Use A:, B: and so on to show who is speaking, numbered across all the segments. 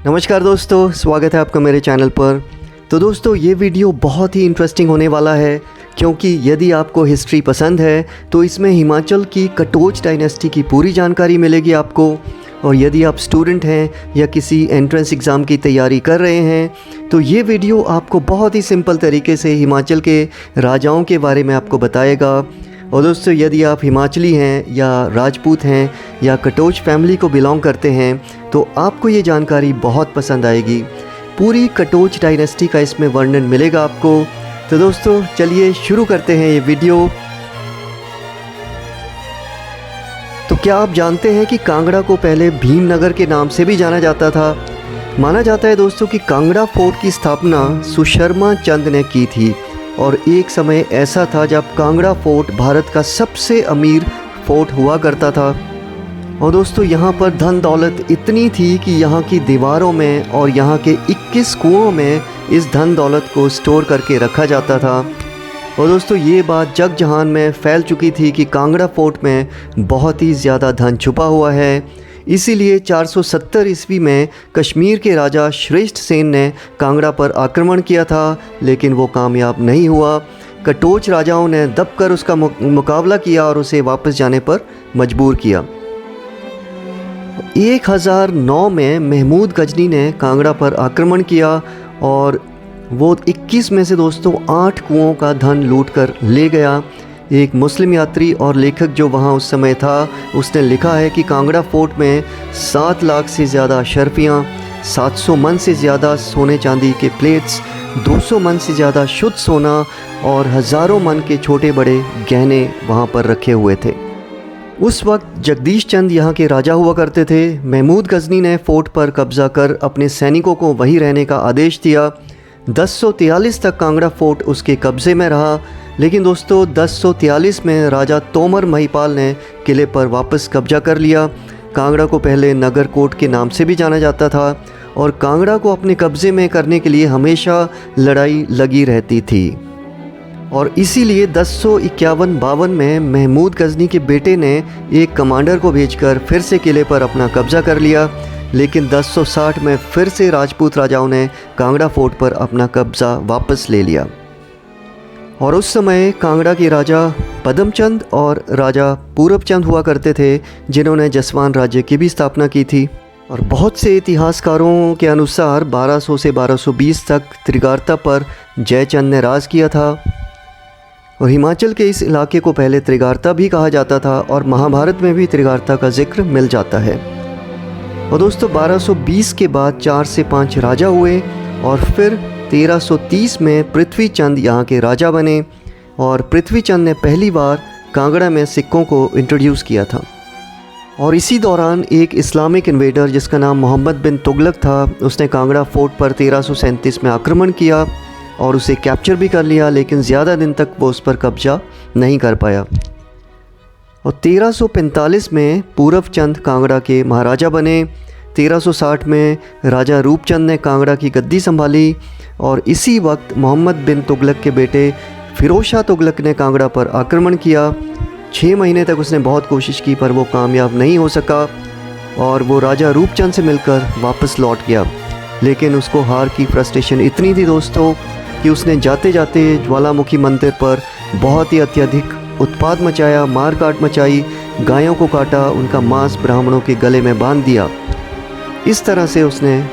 A: नमस्कार दोस्तों, स्वागत है आपका मेरे चैनल पर। तो दोस्तों ये वीडियो बहुत ही इंटरेस्टिंग होने वाला है, क्योंकि यदि आपको हिस्ट्री पसंद है तो इसमें हिमाचल की कटोच डायनेस्टी की पूरी जानकारी मिलेगी आपको। और यदि आप स्टूडेंट हैं या किसी एंट्रेंस एग्ज़ाम की तैयारी कर रहे हैं तो ये वीडियो आपको बहुत ही सिंपल तरीके से हिमाचल के राजाओं के बारे में आपको बताएगा। और दोस्तों यदि आप हिमाचली हैं या राजपूत हैं या कटोच फैमिली को बिलोंग करते हैं तो आपको ये जानकारी बहुत पसंद आएगी। पूरी कटोच डायनेस्टी का इसमें वर्णन मिलेगा आपको। तो दोस्तों चलिए शुरू करते हैं ये वीडियो। तो क्या आप जानते हैं कि कांगड़ा को पहले भीमनगर के नाम से भी जाना जाता था। माना जाता है दोस्तों कि कांगड़ा फोर्ट की स्थापना सुशर्मा चंद ने की थी और एक समय ऐसा था जब कांगड़ा फोर्ट भारत का सबसे अमीर फोर्ट हुआ करता था। और दोस्तों यहाँ पर धन दौलत इतनी थी कि यहाँ की दीवारों में और यहाँ के 21 कुओं में इस धन दौलत को स्टोर करके रखा जाता था। और दोस्तों ये बात जग जहान में फैल चुकी थी कि कांगड़ा फोर्ट में बहुत ही ज़्यादा धन छुपा हुआ है। इसीलिए 470 ईस्वी में कश्मीर के राजा श्रेष्ठ सेन ने कांगड़ा पर आक्रमण किया था, लेकिन वो कामयाब नहीं हुआ। कटोच राजाओं ने दबकर उसका मुकाबला किया और उसे वापस जाने पर मजबूर किया। 1009 में महमूद गजनी ने कांगड़ा पर आक्रमण किया और वो 21 में से दोस्तों 8 कुओं का धन लूटकर ले गया। एक मुस्लिम यात्री और लेखक जो वहाँ उस समय था उसने लिखा है कि कांगड़ा फोर्ट में 7 लाख से ज़्यादा अशर्फियाँ, 700 मन से ज़्यादा सोने चांदी के प्लेट्स, 200 मन से ज़्यादा शुद्ध सोना और हज़ारों मन के छोटे बड़े गहने वहाँ पर रखे हुए थे। उस वक्त जगदीश चंद यहाँ के राजा हुआ करते थे। महमूद गजनी ने फोर्ट पर कब्ज़ा कर अपने सैनिकों को वहीं रहने का आदेश दिया। 1043 तक कांगड़ा फोर्ट उसके कब्ज़े में रहा, लेकिन दोस्तों 1043 में राजा तोमर महिपाल ने किले पर वापस कब्जा कर लिया। कांगड़ा को पहले नगरकोट के नाम से भी जाना जाता था और कांगड़ा को अपने कब्ज़े में करने के लिए हमेशा लड़ाई लगी रहती थी। और इसीलिए 1051-52 में महमूद गजनी के बेटे ने एक कमांडर को भेजकर फिर से किले पर अपना कब्ज़ा कर लिया। लेकिन 1060 में फिर से राजपूत राजाओं ने कांगड़ा फोर्ट पर अपना कब्ज़ा वापस ले लिया। और उस समय कांगड़ा के राजा पदमचंद और राजा पूरबचंद हुआ करते थे, जिन्होंने जसवान राज्य की भी स्थापना की थी। और बहुत से इतिहासकारों के अनुसार 1200 से 1220 तक त्रिगार्ता पर जयचंद ने राज किया था। और हिमाचल के इस इलाके को पहले त्रिगार्ता भी कहा जाता था और महाभारत में भी त्रिगार्ता का जिक्र मिल जाता है। और दोस्तों 1220 के बाद 4 से 5 राजा हुए और फिर 1330 में पृथ्वी चंद यहाँ के राजा बने। और पृथ्वी चंद ने पहली बार कांगड़ा में सिक्कों को इंट्रोड्यूस किया था। और इसी दौरान एक इस्लामिक इन्वेडर जिसका नाम मोहम्मद बिन तुगलक था, उसने कांगड़ा फोर्ट पर 1337 में आक्रमण किया और उसे कैप्चर भी कर लिया, लेकिन ज़्यादा दिन तक वो उस पर कब्जा नहीं कर पाया। और 1345 में पूरबचंद कांगड़ा के महाराजा बने। 1360 में राजा रूपचंद ने कांगड़ा की गद्दी संभाली और इसी वक्त मोहम्मद बिन तुगलक के बेटे फिरोज शाह तुगलक ने कांगड़ा पर आक्रमण किया। 6 महीने तक उसने बहुत कोशिश की पर वो कामयाब नहीं हो सका और वो राजा रूपचंद से मिलकर वापस लौट गया। लेकिन उसको हार की फ्रस्ट्रेशन इतनी थी दोस्तों कि उसने जाते जाते ज्वालामुखी मंदिर पर बहुत ही अत्यधिक उत्पात मचाया, मार काट मचाई, गायों को काटा, उनका मांस ब्राह्मणों के गले में बांध दिया। इस तरह से उसने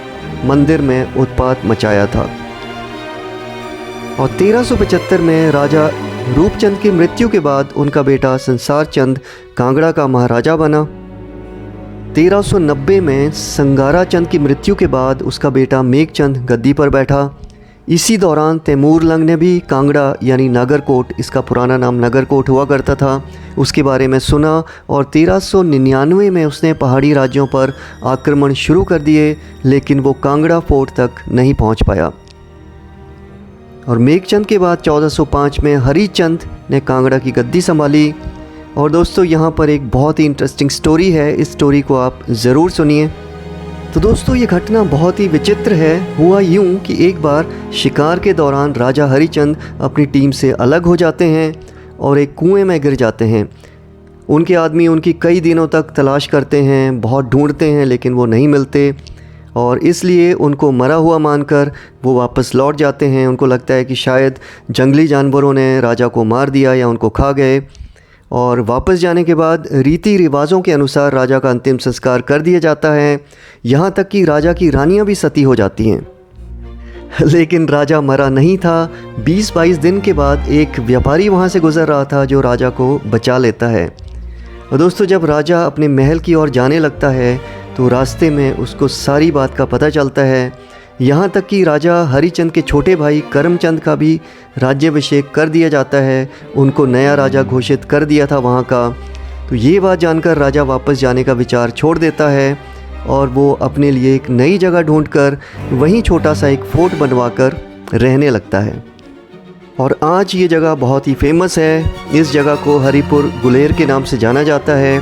A: मंदिर में उत्पात मचाया था। और 1375 में राजा रूपचंद की मृत्यु के बाद उनका बेटा संसार चंद कांगड़ा का महाराजा बना। 1390 में संगारा चंद की मृत्यु के बाद उसका बेटा मेघचंद गद्दी पर बैठा। इसी दौरान तैमूर लंग ने भी कांगड़ा यानी नागरकोट, इसका पुराना नाम नगरकोट हुआ करता था, उसके बारे में सुना और 1399 में उसने पहाड़ी राज्यों पर आक्रमण शुरू कर दिए, लेकिन वो कांगड़ा फोर्ट तक नहीं पहुंच पाया। और मेघचंद के बाद 1405 में हरिचंद ने कांगड़ा की गद्दी संभाली। और दोस्तों यहाँ पर एक बहुत ही इंटरेस्टिंग स्टोरी है, इस स्टोरी को आप ज़रूर सुनिए। तो दोस्तों ये घटना बहुत ही विचित्र है। हुआ यूं कि एक बार शिकार के दौरान राजा हरिचंद अपनी टीम से अलग हो जाते हैं और एक कुएं में गिर जाते हैं। उनके आदमी उनकी कई दिनों तक तलाश करते हैं, बहुत ढूंढते हैं, लेकिन वो नहीं मिलते। और इसलिए उनको मरा हुआ मानकर वो वापस लौट जाते हैं। उनको लगता है कि शायद जंगली जानवरों ने राजा को मार दिया या उनको खा गए। और वापस जाने के बाद रीति रिवाज़ों के अनुसार राजा का अंतिम संस्कार कर दिया जाता है। यहाँ तक कि राजा की रानियाँ भी सती हो जाती हैं। लेकिन राजा मरा नहीं था। 20-22 दिन के बाद एक व्यापारी वहाँ से गुज़र रहा था जो राजा को बचा लेता है। और दोस्तों, जब राजा अपने महल की ओर जाने लगता है तो रास्ते में उसको सारी बात का पता चलता है। यहाँ तक कि राजा हरिचंद के छोटे भाई करमचंद का भी राज्याभिषेक कर दिया जाता है। उनको नया राजा घोषित कर दिया था वहाँ का। तो ये बात जानकर राजा वापस जाने का विचार छोड़ देता है और वो अपने लिए एक नई जगह ढूंढकर वहीं छोटा सा एक फोर्ट बनवाकर रहने लगता है। और आज ये जगह बहुत ही फेमस है। इस जगह को हरिपुर गुलेर के नाम से जाना जाता है।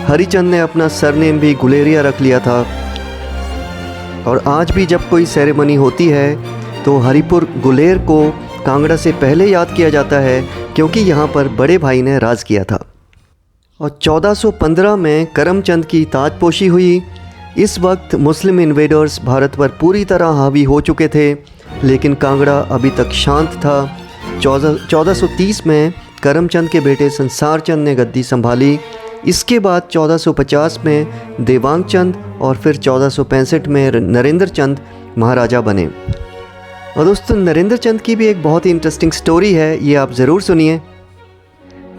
A: हरिचंद ने अपना सरनेम भी गुलेरिया रख लिया था। और आज भी जब कोई सेरेमनी होती है तो हरिपुर गुलेर को कांगड़ा से पहले याद किया जाता है, क्योंकि यहाँ पर बड़े भाई ने राज किया था। और 1415 में करमचंद की ताजपोशी हुई। इस वक्त मुस्लिम इन्वेडर्स भारत पर पूरी तरह हावी हो चुके थे, लेकिन कांगड़ा अभी तक शांत था। 1430 में करमचंद के बेटे संसार चंद ने गद्दी संभाली। इसके बाद 1450 में देवांग चंद और फिर 1465 में नरेंद्र चंद महाराजा बने। और दोस्तों, नरेंद्र चंद की भी एक बहुत ही इंटरेस्टिंग स्टोरी है, ये आप ज़रूर सुनिए।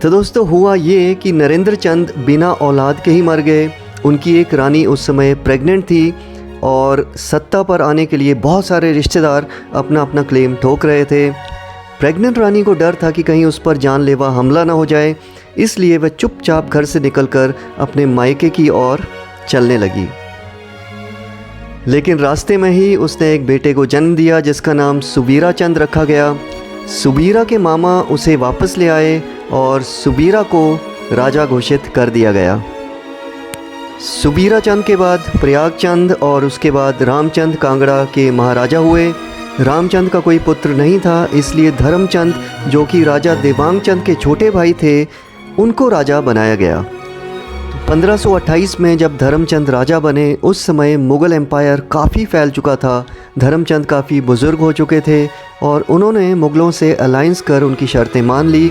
A: तो दोस्तों, हुआ ये कि नरेंद्र चंद बिना औलाद के ही मर गए। उनकी एक रानी उस समय प्रेग्नेंट थी और सत्ता पर आने के लिए बहुत सारे रिश्तेदार अपना अपना क्लेम ठोक रहे थे। प्रेग्नेंट रानी को डर था कि कहीं उस पर जानलेवा हमला ना हो जाए, इसलिए वह चुपचाप घर से निकलकर अपने मायके की ओर चलने लगी। लेकिन रास्ते में ही उसने एक बेटे को जन्म दिया जिसका नाम सुबीरा चंद रखा गया। सुबीरा के मामा उसे वापस ले आए और सुबीरा को राजा घोषित कर दिया गया। सुबीरा चंद के बाद प्रयाग चंद और उसके बाद रामचंद कांगड़ा के महाराजा हुए। रामचंद का कोई पुत्र नहीं था, इसलिए धर्मचंद, जो कि राजा देवांग चंद के छोटे भाई थे, उनको राजा बनाया गया। 1528 में जब धर्मचंद राजा बने, उस समय मुग़ल एम्पायर काफ़ी फैल चुका था। धर्मचंद काफ़ी बुज़ुर्ग हो चुके थे और उन्होंने मुग़लों से अलायंस कर उनकी शर्तें मान ली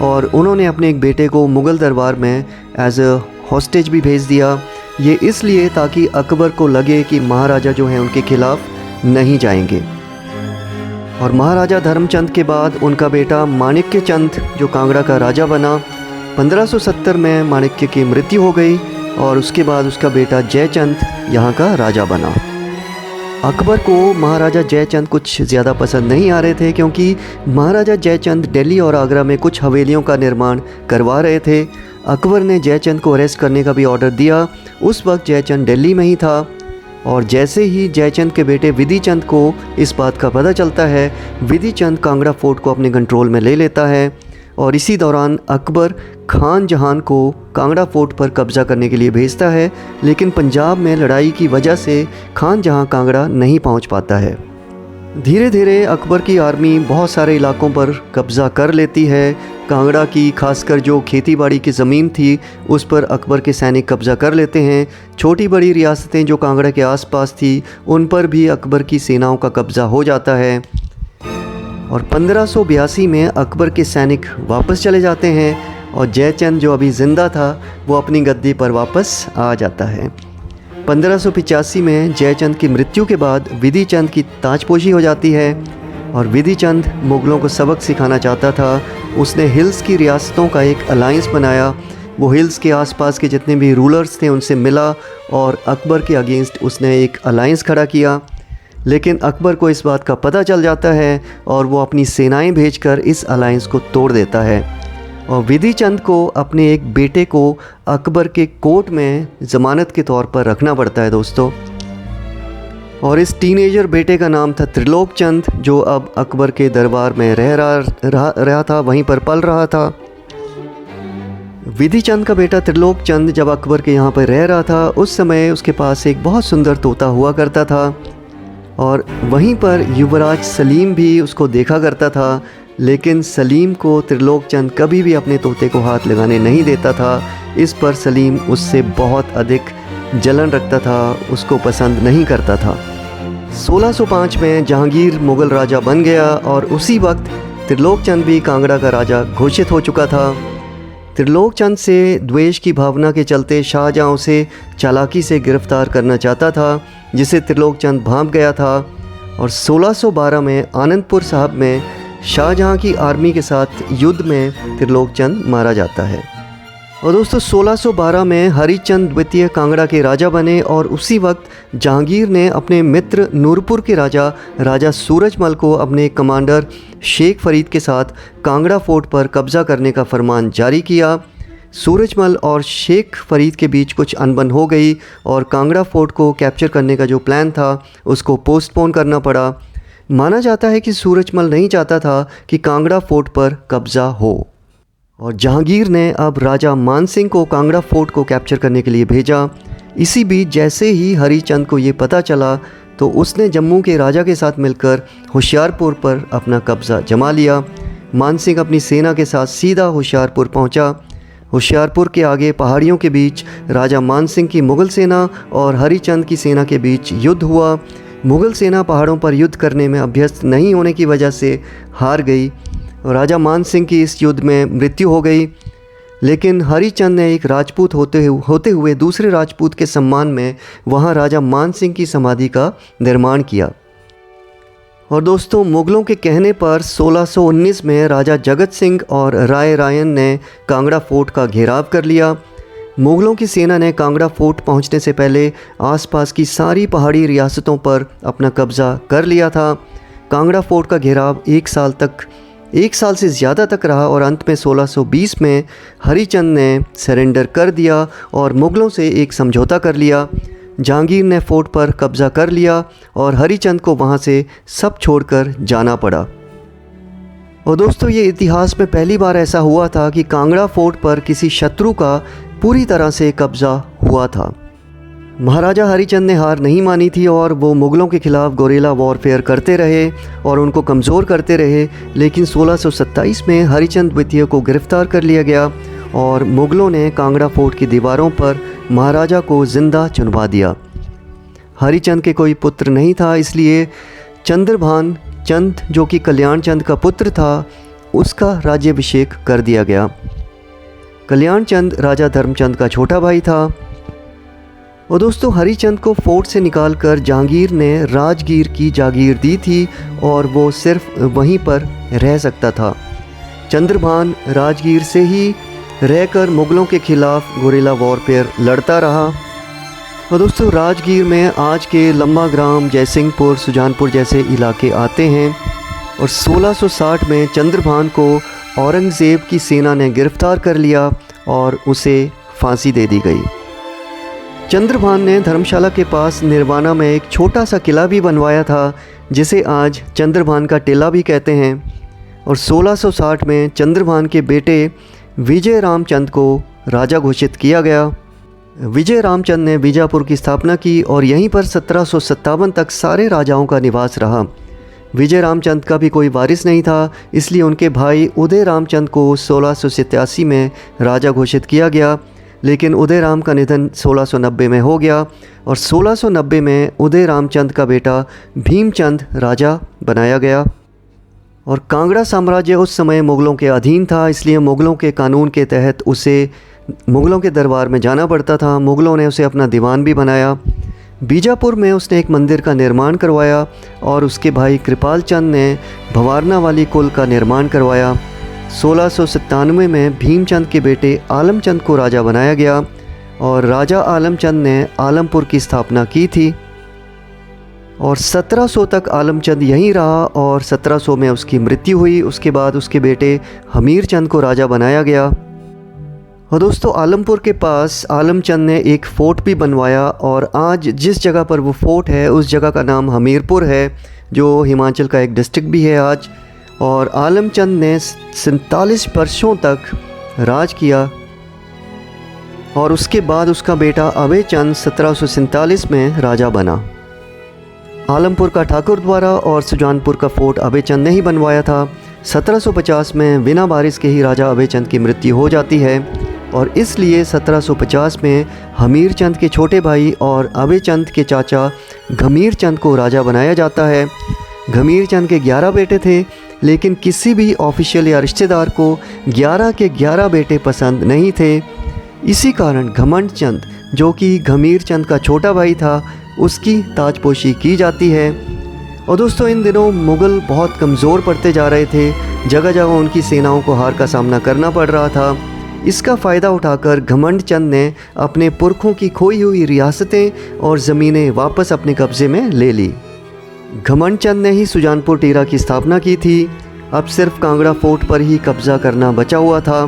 A: और उन्होंने अपने एक बेटे को मुग़ल दरबार में एज अ हॉस्टेज भी भेज दिया। ये इसलिए ताकि अकबर को लगे कि महाराजा जो हैं उनके खिलाफ़ नहीं जाएंगे। और महाराजा धर्मचंद के बाद उनका बेटा माणिक्य चंद जो कांगड़ा का राजा बना। 1570 में माणिक्य की मृत्यु हो गई और उसके बाद उसका बेटा जयचंद यहाँ का राजा बना। अकबर को महाराजा जयचंद कुछ ज़्यादा पसंद नहीं आ रहे थे, क्योंकि महाराजा जयचंद दिल्ली और आगरा में कुछ हवेलियों का निर्माण करवा रहे थे। अकबर ने जयचंद को अरेस्ट करने का भी ऑर्डर दिया। उस वक्त जयचंद दिल्ली में ही था और जैसे ही जयचंद के बेटे विधि चंद को इस बात का पता चलता है, विधि चंद कांगड़ा फोर्ट को अपने कंट्रोल में ले लेता है। और इसी दौरान अकबर खान जहान को कांगड़ा फोर्ट पर कब्ज़ा करने के लिए भेजता है, लेकिन पंजाब में लड़ाई की वजह से खान जहां कांगड़ा नहीं पहुंच पाता है। धीरे धीरे अकबर की आर्मी बहुत सारे इलाकों पर कब्ज़ा कर लेती है। कांगड़ा की खासकर जो खेतीबाड़ी की ज़मीन थी उस पर अकबर के सैनिक कब्ज़ा कर लेते हैं। छोटी बड़ी रियासतें जो कांगड़ा के आसपास थी उन पर भी अकबर की सेनाओं का कब्ज़ा हो जाता है। और 1582 में अकबर के सैनिक वापस चले जाते हैं और जयचंद जो अभी ज़िंदा था वो अपनी गद्दी पर वापस आ जाता है। 1585 में जयचंद की मृत्यु के बाद विधि चंद की ताजपोशी हो जाती है और विधि चंद मुग़लों को सबक सिखाना चाहता था। उसने हिल्स की रियासतों का एक अलायंस बनाया। वो हिल्स के आसपास के जितने भी रूलर्स थे उनसे मिला और अकबर के अगेंस्ट उसने एक अलायंस खड़ा किया। लेकिन अकबर को इस बात का पता चल जाता है और वो अपनी सेनाएं भेजकर इस अलायंस को तोड़ देता है और विधि चंद को अपने एक बेटे को अकबर के कोर्ट में ज़मानत के तौर पर रखना पड़ता है दोस्तों। और इस टीनेजर बेटे का नाम था त्रिलोक चंद, जो अब अकबर के दरबार में रह रहा था, वहीं पर पल रहा था। विधि चंद का बेटा त्रिलोक चंद जब अकबर के यहाँ पर रह रहा था उस समय उसके पास एक बहुत सुंदर तोता हुआ करता था और वहीं पर युवराज सलीम भी उसको देखा करता था। लेकिन सलीम को त्रिलोक चंद कभी भी अपने तोते को हाथ लगाने नहीं देता था। इस पर सलीम उससे बहुत अधिक जलन रखता था, उसको पसंद नहीं करता था। 1605 में जहांगीर मुग़ल राजा बन गया और उसी वक्त त्रिलोक चंद भी कांगड़ा का राजा घोषित हो चुका था। त्रिलोक चंद से द्वेष की भावना के चलते शाहजहाँ उसे चालाकी से गिरफ्तार करना चाहता था, जिसे त्रिलोक चंद भांप गया था और 1612 में आनंदपुर साहब में शाहजहाँ की आर्मी के साथ युद्ध में त्रिलोक चंद मारा जाता है। और दोस्तों 1612 में हरिचंद द्वितीय कांगड़ा के राजा बने और उसी वक्त जहांगीर ने अपने मित्र नूरपुर के राजा सूरजमल को अपने कमांडर शेख फरीद के साथ कांगड़ा फोर्ट पर कब्ज़ा करने का फरमान जारी किया। सूरजमल और शेख फरीद के बीच कुछ अनबन हो गई और कांगड़ा फोर्ट को कैप्चर करने का जो प्लान था उसको पोस्टपोन करना पड़ा। माना जाता है कि सूरजमल नहीं चाहता था कि कांगड़ा फोर्ट पर कब्ज़ा हो और जहांगीर ने अब राजा मान सिंह को कांगड़ा फोर्ट को कैप्चर करने के लिए भेजा। इसी बीच जैसे ही हरिचंद को ये पता चला तो उसने जम्मू के राजा के साथ मिलकर होशियारपुर पर अपना कब्ज़ा जमा लिया। मान सिंह अपनी सेना के साथ सीधा होशियारपुर पहुंचा। होशियारपुर के आगे पहाड़ियों के बीच राजा मान सिंह की मुग़ल सेना और हरिचंद की सेना के बीच युद्ध हुआ। मुग़ल सेना पहाड़ों पर युद्ध करने में अभ्यस्त नहीं होने की वजह से हार गई और राजा मान सिंह की इस युद्ध में मृत्यु हो गई। लेकिन हरिचंद ने एक राजपूत होते हुए दूसरे राजपूत के सम्मान में वहाँ राजा मान सिंह की समाधि का निर्माण किया। और दोस्तों मुग़लों के कहने पर 1619 में राजा जगत सिंह और राय रायन ने कांगड़ा फोर्ट का घेराव कर लिया। मुग़लों की सेना ने कांगड़ा फोर्ट पहुंचने से पहले आसपास की सारी पहाड़ी रियासतों पर अपना कब्ज़ा कर लिया था। कांगड़ा फोर्ट का घेराव एक साल से ज़्यादा तक रहा और अंत में 1620 में हरिचंद ने सरेंडर कर दिया और मुग़लों से एक समझौता कर लिया। जहांगीर ने फोर्ट पर कब्ज़ा कर लिया और हरिचंद को वहाँ से सब छोड़कर जाना पड़ा। और दोस्तों ये इतिहास में पहली बार ऐसा हुआ था कि कांगड़ा फोर्ट पर किसी शत्रु का पूरी तरह से कब्ज़ा हुआ था। महाराजा हरिचंद ने हार नहीं मानी थी और वो मुग़लों के ख़िलाफ़ गोरेला वॉरफेयर करते रहे और उनको कमज़ोर करते रहे। लेकिन 1627 में हरिचंद द्वितीय को गिरफ़्तार कर लिया गया और मुग़लों ने कांगड़ा फोर्ट की दीवारों पर महाराजा को ज़िंदा चुनवा दिया। हरिचंद के कोई पुत्र नहीं था, इसलिए चंद्रभान चंद जो कि कल्याण चंद का पुत्र था उसका राज्याभिषेक कर दिया गया। कल्याण चंद राजा धर्मचंद का छोटा भाई था। और दोस्तों हरिचंद को फोर्ट से निकालकर जहांगीर ने राजगीर की जागीर दी थी और वो सिर्फ वहीं पर रह सकता था। चंद्रभान राजगीर से ही रहकर मुग़लों के ख़िलाफ़ गोरेला वॉरफेयर लड़ता रहा। और दोस्तों राजगीर में आज के लम्बाग्राम, जयसिंहपुर, सुजानपुर जैसे इलाके आते हैं। और 1660 में चंद्रभान को औरंगज़ेब की सेना ने गिरफ़्तार कर लिया और उसे फांसी दे दी गई। चंद्रभान ने धर्मशाला के पास निर्वाणा में एक छोटा सा किला भी बनवाया था, जिसे आज चंद्रभान का टीला भी कहते हैं। और 1660 में चंद्रभान के बेटे विजय रामचंद को राजा घोषित किया गया। विजय रामचंद ने बीजापुर की स्थापना की और यहीं पर 1757 तक सारे राजाओं का निवास रहा। विजय रामचंद का भी कोई वारिस नहीं था, इसलिए उनके भाई उदय रामचंद को 1687 में राजा घोषित किया गया। लेकिन उदय राम का निधन 1690 में हो गया और 1690 में उदय रामचंद का बेटा भीमचंद राजा बनाया गया। और कांगड़ा साम्राज्य उस समय मुग़लों के अधीन था, इसलिए मुग़लों के कानून के तहत उसे मुग़लों के दरबार में जाना पड़ता था। मुग़लों ने उसे अपना दीवान भी बनाया। बीजापुर में उसने एक मंदिर का निर्माण करवाया और उसके भाई कृपाल चंद ने भवारना वाली कुल का निर्माण करवाया। 1697 में भीमचंद के बेटे आलमचंद को राजा बनाया गया और राजा आलमचंद ने आलमपुर की स्थापना की थी। और 1700 तक आलमचंद यहीं रहा और 1700 में उसकी मृत्यु हुई। उसके बाद उसके बेटे हमीर चंद को राजा बनाया गया। और दोस्तों आलमपुर के पास आलमचंद ने एक फ़ोर्ट भी बनवाया और आज जिस जगह पर वो फ़ोर्ट है उस जगह का नाम हमीरपुर है, जो हिमाचल का एक डिस्ट्रिक्ट भी है आज। और आलमचंद ने 47 वर्षों तक राज किया और उसके बाद उसका बेटा अभय चंद 1747 में राजा बना। आलमपुर का ठाकुर द्वारा और सुजानपुर का फोर्ट अभय चंद ने ही बनवाया था। 1750 में बिना बारिश के ही राजा अभय चंद की मृत्यु हो जाती है और इसलिए 1750 में हमीर चंद के छोटे भाई और अभय चंद के चाचा घमीर चंद को राजा बनाया जाता है। घमीर चंद के 11 बेटे थे, लेकिन किसी भी ऑफिशियल या रिश्तेदार को 11 के 11 बेटे पसंद नहीं थे। इसी कारण घमंड चंद, जो कि घमीर चंद का छोटा भाई था, उसकी ताजपोशी की जाती है। और दोस्तों, इन दिनों मुग़ल बहुत कमज़ोर पड़ते जा रहे थे। जगह जगह उनकी सेनाओं को हार का सामना करना पड़ रहा था। इसका फ़ायदा उठाकर घमंड चंद ने अपने पुरखों की खोई हुई रियासतें और ज़मीनें वापस अपने कब्ज़े में ले ली। घमंड चंद ने ही सुजानपुर टीरा की स्थापना की थी। अब सिर्फ कांगड़ा फोर्ट पर ही कब्ज़ा करना बचा हुआ था।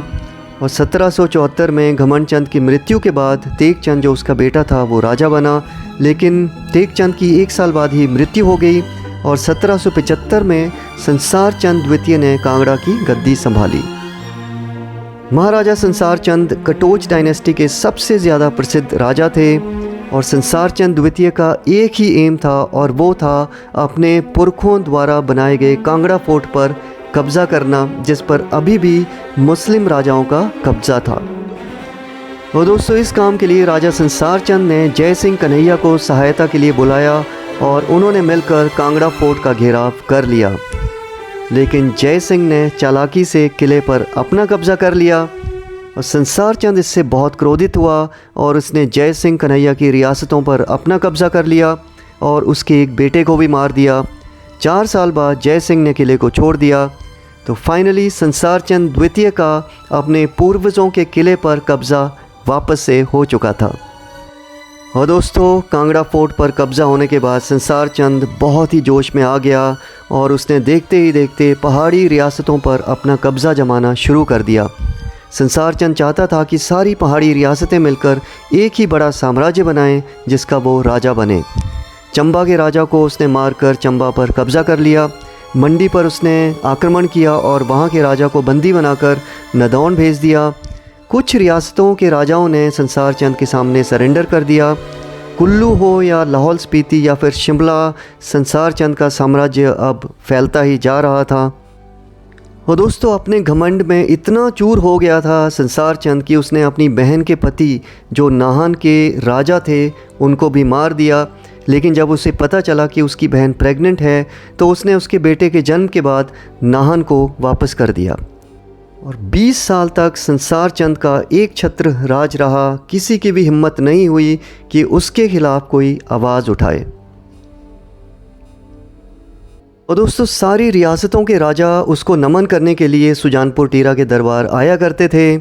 A: और 1774 में घमंड चंद की मृत्यु के बाद तेग चंद, जो उसका बेटा था, वो राजा बना। लेकिन तेग चंद की 1 साल बाद ही मृत्यु हो गई और 1775 में संसार चंद द्वितीय ने कांगड़ा की गद्दी संभाली। महाराजा संसार चंद कटोच डायनेस्टी के सबसे ज़्यादा प्रसिद्ध राजा थे और संसार चंद द्वितीय का एक ही एम था, और वो था अपने पुरखों द्वारा बनाए गए कांगड़ा फोर्ट पर कब्ज़ा करना, जिस पर अभी भी मुस्लिम राजाओं का कब्ज़ा था। और दोस्तों, इस काम के लिए राजा संसार चंद ने जय सिंह कन्हैया को सहायता के लिए बुलाया और उन्होंने मिलकर कांगड़ा फोर्ट का घेराव कर लिया। लेकिन जय सिंह ने चालाकी से किले पर अपना कब्ज़ा कर लिया और संसार चंद इससे बहुत क्रोधित हुआ और उसने जय सिंह कन्हैया की रियासतों पर अपना कब्ज़ा कर लिया और उसके एक बेटे को भी मार दिया। 4 साल बाद जय सिंह ने किले को छोड़ दिया। तो फाइनली संसार चंद द्वितीय का अपने पूर्वजों के किले पर कब्ज़ा वापस से हो चुका था। और दोस्तों, कांगड़ा फोर्ट पर कब्ज़ा होने के बाद संसार चंद बहुत ही जोश में आ गया और उसने देखते ही देखते पहाड़ी रियासतों पर अपना कब्ज़ा जमाना शुरू कर दिया। संसार चंद चाहता था कि सारी पहाड़ी रियासतें मिलकर एक ही बड़ा साम्राज्य बनाएं, जिसका वो राजा बने। चंबा के राजा को उसने मारकर चंबा पर कब्ज़ा कर लिया। मंडी पर उसने आक्रमण किया और वहाँ के राजा को बंदी बनाकर नदौन भेज दिया। कुछ रियासतों के राजाओं ने संसार चंद के सामने सरेंडर कर दिया। कुल्लू हो या लाहौल स्पीति या फिर शिमला, संसार चंद का साम्राज्य अब फैलता ही जा रहा था। और दोस्तों, अपने घमंड में इतना चूर हो गया था संसार चंद कि उसने अपनी बहन के पति, जो नाहन के राजा थे, उनको भी मार दिया। लेकिन जब उसे पता चला कि उसकी बहन प्रेग्नेंट है, तो उसने उसके बेटे के जन्म के बाद नाहन को वापस कर दिया। और 20 साल तक संसार चंद का एक छत्र राज रहा। किसी की भी हिम्मत नहीं हुई कि उसके खिलाफ कोई आवाज़ उठाए। और दोस्तों, सारी रियासतों के राजा उसको नमन करने के लिए सुजानपुर टीरा के दरबार आया करते थे।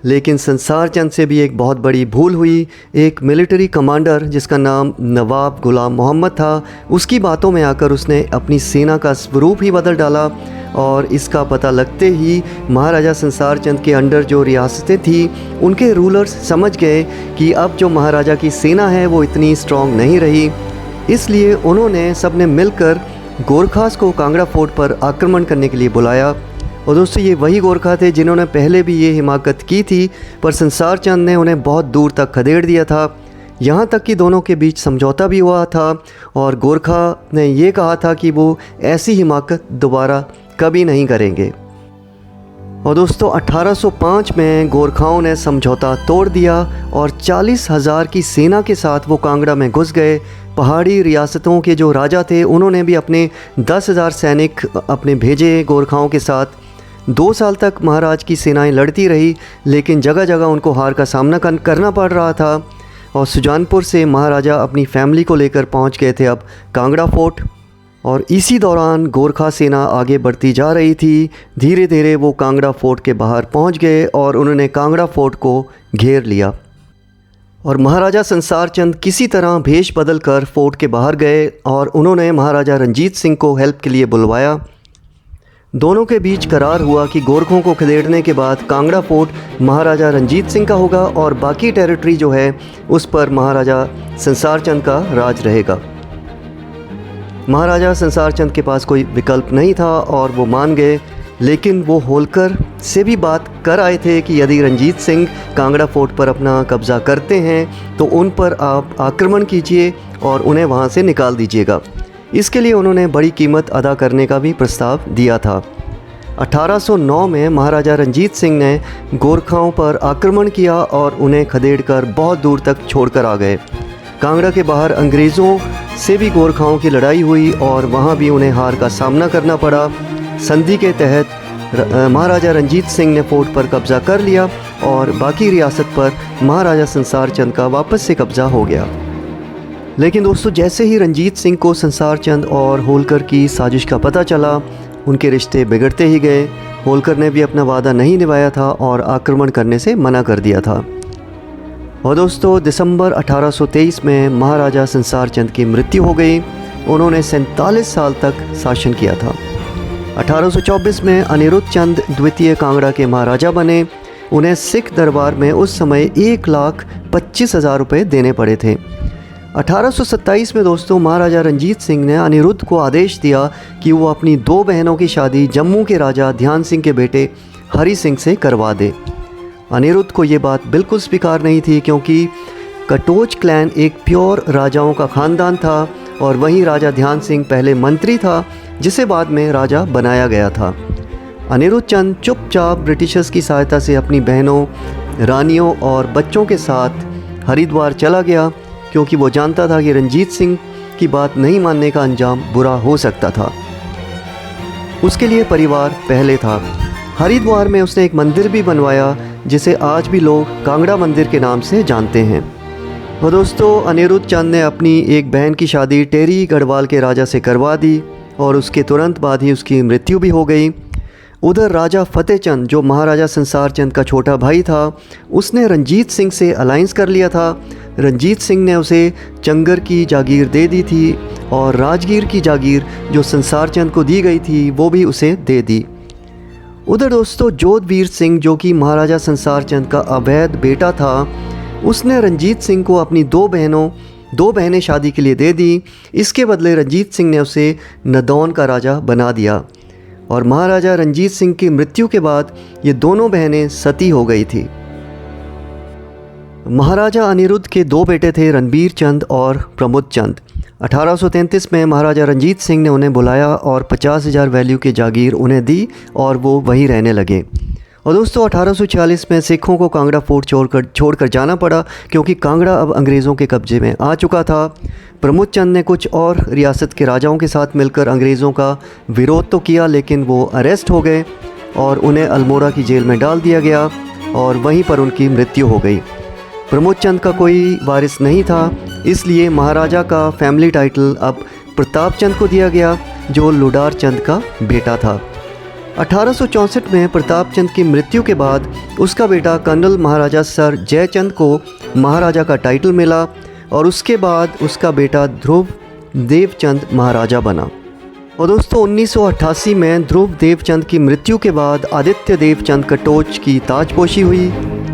A: लेकिन संसार चंद से भी एक बहुत बड़ी भूल हुई। एक मिलिट्री कमांडर जिसका नाम नवाब गुलाम मोहम्मद था, उसकी बातों में आकर उसने अपनी सेना का स्वरूप ही बदल डाला। और इसका पता लगते ही महाराजा संसार चंद के अंडर जो रियासतें थी, उनके रूलर्स समझ गए कि अब जो महाराजा की सेना है वो इतनी स्ट्रॉन्ग नहीं रही। इसलिए उन्होंने सबने मिलकर गोरखास को कांगड़ा फोर्ट पर आक्रमण करने के लिए बुलाया। और दोस्तों, ये वही गोरखा थे जिन्होंने पहले भी ये हिमाकत की थी, पर संसार चंद ने उन्हें बहुत दूर तक खदेड़ दिया था। यहाँ तक कि दोनों के बीच समझौता भी हुआ था और गोरखा ने ये कहा था कि वो ऐसी हिमाकत दोबारा कभी नहीं करेंगे। और दोस्तों, 1805 में गोरखाओं ने समझौता तोड़ दिया और 40,000 की सेना के साथ वो कांगड़ा में घुस गए। पहाड़ी रियासतों के जो राजा थे, उन्होंने भी अपने 10,000 सैनिक अपने भेजे गोरखाओं के साथ। 2 साल तक महाराज की सेनाएं लड़ती रही, लेकिन जगह जगह उनको हार का सामना करना पड़ रहा था। और सुजानपुर से महाराजा अपनी फैमिली को लेकर पहुंच गए थे अब कांगड़ा फोर्ट। और इसी दौरान गोरखा सेना आगे बढ़ती जा रही थी। धीरे धीरे वो कांगड़ा फोर्ट के बाहर पहुंच गए और उन्होंने कांगड़ा फोर्ट को घेर लिया। और महाराजा संसार चंद किसी तरह भेष बदल कर फोर्ट के बाहर गए और उन्होंने महाराजा रंजीत सिंह को हेल्प के लिए बुलवाया। दोनों के बीच करार हुआ कि गोरखों को खदेड़ने के बाद कांगड़ा फोर्ट महाराजा रंजीत सिंह का होगा और बाकी टेरिटरी जो है उस पर महाराजा संसार चंद का राज रहेगा। महाराजा संसार चंद के पास कोई विकल्प नहीं था और वो मान गए। लेकिन वो होलकर से भी बात कर आए थे कि यदि रंजीत सिंह कांगड़ा फोर्ट पर अपना कब्ज़ा करते हैं तो उन पर आप आक्रमण कीजिए और उन्हें वहाँ से निकाल दीजिएगा। इसके लिए उन्होंने बड़ी कीमत अदा करने का भी प्रस्ताव दिया था। 1809 में महाराजा रंजीत सिंह ने गोरखाओं पर आक्रमण किया और उन्हें खदेड़कर बहुत दूर तक छोड़कर आ गए। कांगड़ा के बाहर अंग्रेज़ों से भी गोरखाओं की लड़ाई हुई और वहाँ भी उन्हें हार का सामना करना पड़ा। संधि के तहत महाराजा रंजीत सिंह ने फोर्ट पर कब्ज़ा कर लिया और बाकी रियासत पर महाराजा संसार चंद का वापस से कब्ज़ा हो गया। लेकिन दोस्तों, जैसे ही रंजीत सिंह को संसार चंद और होलकर की साजिश का पता चला, उनके रिश्ते बिगड़ते ही गए। होलकर ने भी अपना वादा नहीं निभाया था और आक्रमण करने से मना कर दिया था। और दोस्तों, दिसंबर 1823 में महाराजा संसार चंद की मृत्यु हो गई। उन्होंने 47 साल तक शासन किया था। 1824 में अनिरुद्ध चंद द्वितीय कांगड़ा के महाराजा बने। उन्हें सिख दरबार में उस समय 1,25,000 रुपये देने पड़े थे। 1827 में दोस्तों, महाराजा रंजीत सिंह ने अनिरुद्ध को आदेश दिया कि वो अपनी 2 बहनों की शादी जम्मू के राजा ध्यान सिंह के बेटे हरि सिंह से करवा दे। अनिरुद्ध को ये बात बिल्कुल स्वीकार नहीं थी, क्योंकि कटोच क्लैन एक प्योर राजाओं का ख़ानदान था और वहीं राजा ध्यान सिंह पहले मंत्री था, जिसे बाद में राजा बनाया गया था। अनिरुद्ध चंद चुपचाप ब्रिटिशर्स की सहायता से अपनी बहनों, रानियों और बच्चों के साथ हरिद्वार चला गया, क्योंकि वो जानता था कि रंजीत सिंह की बात नहीं मानने का अंजाम बुरा हो सकता था। उसके लिए परिवार पहले था। हरिद्वार में उसने एक मंदिर भी बनवाया, जिसे आज भी लोग कांगड़ा मंदिर के नाम से जानते हैं। और दोस्तों, अनिरुद्ध चंद ने अपनी एक बहन की शादी टेरी गढ़वाल के राजा से करवा दी और उसके तुरंत बाद ही उसकी मृत्यु भी हो गई। उधर राजा फतेह चंद, जो महाराजा संसार चंद का छोटा भाई था, उसने रंजीत सिंह से अलायंस कर लिया था। रंजीत सिंह ने उसे चंगर की जागीर दे दी थी और राजगीर की जागीर जो संसार चंद को दी गई थी, वो भी उसे दे दी। उधर दोस्तों, जोधवीर सिंह, जो कि महाराजा संसार चंद का अवैध बेटा था, उसने रंजीत सिंह को अपनी 2 बहनें शादी के लिए दे दी। इसके बदले रंजीत सिंह ने उसे नदौन का राजा बना दिया और महाराजा रंजीत सिंह की मृत्यु के बाद ये दोनों बहनें सती हो गई थी। महाराजा अनिरुद्ध के 2 बेटे थे, रणबीर चंद और प्रमोद चंद। 1833 में महाराजा रंजीत सिंह ने उन्हें बुलाया और 50,000 वैल्यू की जागीर उन्हें दी और वो वहीं रहने लगे। और दोस्तों, 1846 में सिखों को कांगड़ा फोर्ट छोड़कर जाना पड़ा, क्योंकि कांगड़ा अब अंग्रेज़ों के कब्जे में आ चुका था। प्रमोद चंद ने कुछ और रियासत के राजाओं के साथ मिलकर अंग्रेज़ों का विरोध तो किया, लेकिन वो अरेस्ट हो गए और उन्हें अल्मोड़ा की जेल में डाल दिया गया और वहीं पर उनकी मृत्यु हो गई। प्रमोद चंद का कोई वारिस नहीं था, इसलिए महाराजा का फैमिली टाइटल अब प्रताप चंद को दिया गया, जो लुडार चंद का बेटा था। 1864 में प्रताप चंद की मृत्यु के बाद उसका बेटा कर्नल महाराजा सर जयचंद को महाराजा का टाइटल मिला और उसके बाद उसका बेटा ध्रुव देवचंद महाराजा बना। और दोस्तों, 1988 में ध्रुव देवचंद की मृत्यु के बाद आदित्य देवचंद कटोच की ताजपोशी हुई।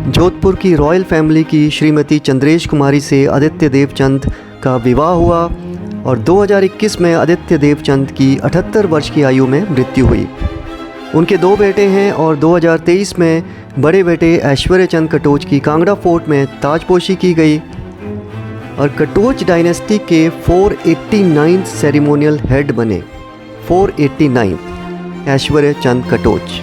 A: जोधपुर की रॉयल फैमिली की श्रीमती चंद्रेश कुमारी से आदित्य देवचंद का विवाह हुआ और 2021 में आदित्य देवचंद की 78 वर्ष की आयु में मृत्यु हुई। उनके 2 बेटे हैं और 2023 में बड़े बेटे ऐश्वर्य चंद कटोच की कांगड़ा फोर्ट में ताजपोशी की गई और कटोच डायनेस्टी के 489 सेरेमोनियल हेड बने। 489 ऐश्वर्य चंद कटोच।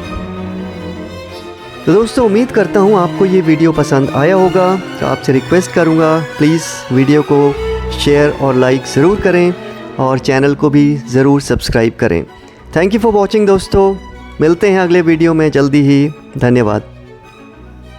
A: तो दोस्तों, उम्मीद करता हूँ आपको ये वीडियो पसंद आया होगा। तो आपसे रिक्वेस्ट करूँगा, प्लीज़ वीडियो को शेयर और लाइक ज़रूर करें और चैनल को भी ज़रूर सब्सक्राइब करें। थैंक यू फॉर वॉचिंग दोस्तों। मिलते हैं अगले वीडियो में जल्दी ही। धन्यवाद।